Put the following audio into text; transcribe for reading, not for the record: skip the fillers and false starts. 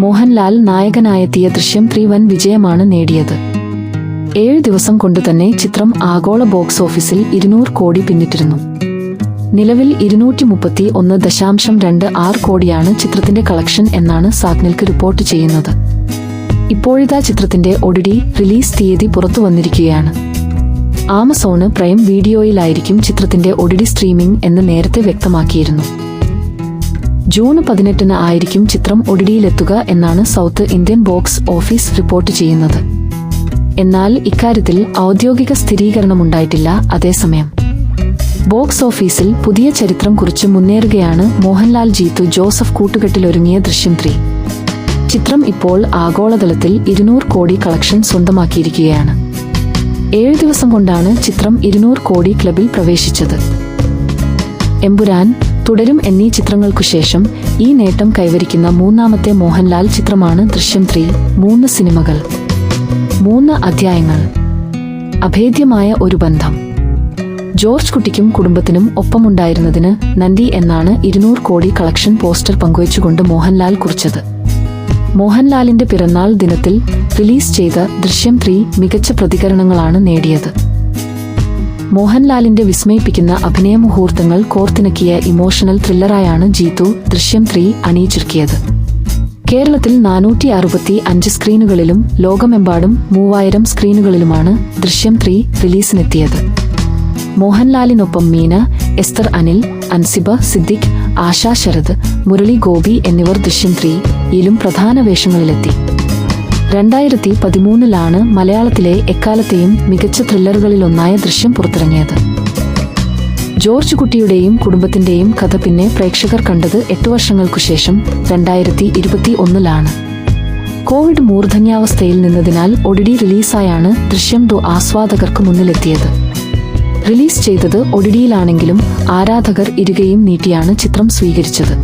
മോഹൻലാൽ നായകനായെത്തിയ ദൃശ്യം 3 വൻ വിജയമാണ് നേടിയത്. 7 ദിവസം കൊണ്ടുതന്നെ ചിത്രം ആഗോള ബോക്സ് ഓഫീസിൽ 200 കോടി പിന്നിട്ടിരുന്നു. നിലവിൽ 231.26 കോടിയാണ് ചിത്രത്തിന്റെ കളക്ഷൻ എന്നാണ് സാഗ്നിൽക്ക് റിപ്പോർട്ട് ചെയ്യുന്നത്. ഇപ്പോഴിതാ ചിത്രത്തിന്റെ OTT റിലീസ് തീയതി പുറത്തു വന്നിരിക്കുകയാണ്. ആമസോണ് പ്രൈം വീഡിയോയിലായിരിക്കും ചിത്രത്തിന്റെ OTT സ്ട്രീമിംഗ് എന്ന് നേരത്തെ വ്യക്തമാക്കിയിരുന്നു. ജൂൺ 18 ആയിരിക്കും ചിത്രം OTTയിലെത്തുക എന്നാണ് south Indian box office report ചെയ്യുന്നത്. എന്നാൽ ഇക്കാര്യത്തിൽ ഔദ്യോഗിക സ്ഥിരീകരണമുണ്ടായിട്ടില്ല. അതേസമയം ബോക്സ് ഓഫീസിൽ പുതിയ ചരിത്രം കുറിച്ച് മുന്നേറുകയാണ് മോഹൻലാൽ ജീത്തു ജോസഫ് കൂട്ടുകെട്ടിലൊരുങ്ങിയ ദൃശ്യം 3. ചിത്രം ഇപ്പോൾ ആഗോളതലത്തിൽ 200 കോടി കളക്ഷൻ സ്വന്തമാക്കിയിരിക്കുകയാണ്. 7 ദിവസം കൊണ്ടാണ് ചിത്രം 200 കോടി ക്ലബിൽ പ്രവേശിച്ചത്. എമ്പുരാൻ, തുടരും എന്നീ ചിത്രങ്ങൾക്കുശേഷം ഈ നേട്ടം കൈവരിക്കുന്ന മൂന്നാമത്തെ മോഹൻലാൽ ചിത്രമാണ് ദൃശ്യം 3. 3 സിനിമകൾ, 3 അധ്യായങ്ങൾ, അഭേദ്യമായ ഒരു ബന്ധം. ജോർജ് കുട്ടിക്കും കുടുംബത്തിനും ഒപ്പമുണ്ടായിരുന്നതിന് നന്ദി എന്നാണ് 200 കോടി കളക്ഷൻ പോസ്റ്റർ പങ്കുവച്ചുകൊണ്ട് മോഹൻലാൽ കുറിച്ചത്. മോഹൻലാലിന്റെ പിറന്നാൾ ദിനത്തിൽ റിലീസ് ചെയ്ത ദൃശ്യം 3 മികച്ച പ്രതികരണങ്ങളാണ് നേടിയത്. മോഹൻലാലിന്റെ വിസ്മയിപ്പിക്കുന്ന അഭിനയ മുഹൂർത്തങ്ങൾ കോർത്തിണക്കിയ ഇമോഷണൽ ത്രില്ലറായാണ് ജീത്തു ദൃശ്യം 3 അണിയിച്ചൊരുക്കിയത്. കേരളത്തിൽ 465 സ്ക്രീനുകളിലും ലോകമെമ്പാടും 3000 സ്ക്രീനുകളിലുമാണ് ദൃശ്യം 3 റിലീസിനെത്തിയത്. മോഹൻലാലിനൊപ്പം മീന, എസ്തർ അനിൽ, അൻസിബ സിദ്ദിഖ്, ആശാ ശരത്, മുരളി ഗോപി എന്നിവർ ദൃശ്യം 3-യിലും പ്രധാന വേഷങ്ങളിലെത്തി. 2013 മലയാളത്തിലെ എക്കാലത്തെയും മികച്ച ത്രില്ലറുകളിലൊന്നായ ദൃശ്യം പുറത്തിറങ്ങിയത്. ജോർജ് കുട്ടിയുടെയും കുടുംബത്തിന്റെയും കഥ പിന്നെ പ്രേക്ഷകർ കണ്ടത് 8 വർഷങ്ങൾക്കുശേഷം 2021 കോവിഡ് മൂർധന്യാവസ്ഥയിൽ നിന്നതിനാൽ OTT റിലീസായാണ് ദൃശ്യം 2 ആസ്വാദകർക്ക് മുന്നിലെത്തിയത്. റിലീസ് ചെയ്തത് OTTയിലാണെങ്കിലും ആരാധകർ ഇരുകയും നീട്ടിയാണ് ചിത്രം സ്വീകരിച്ചത്.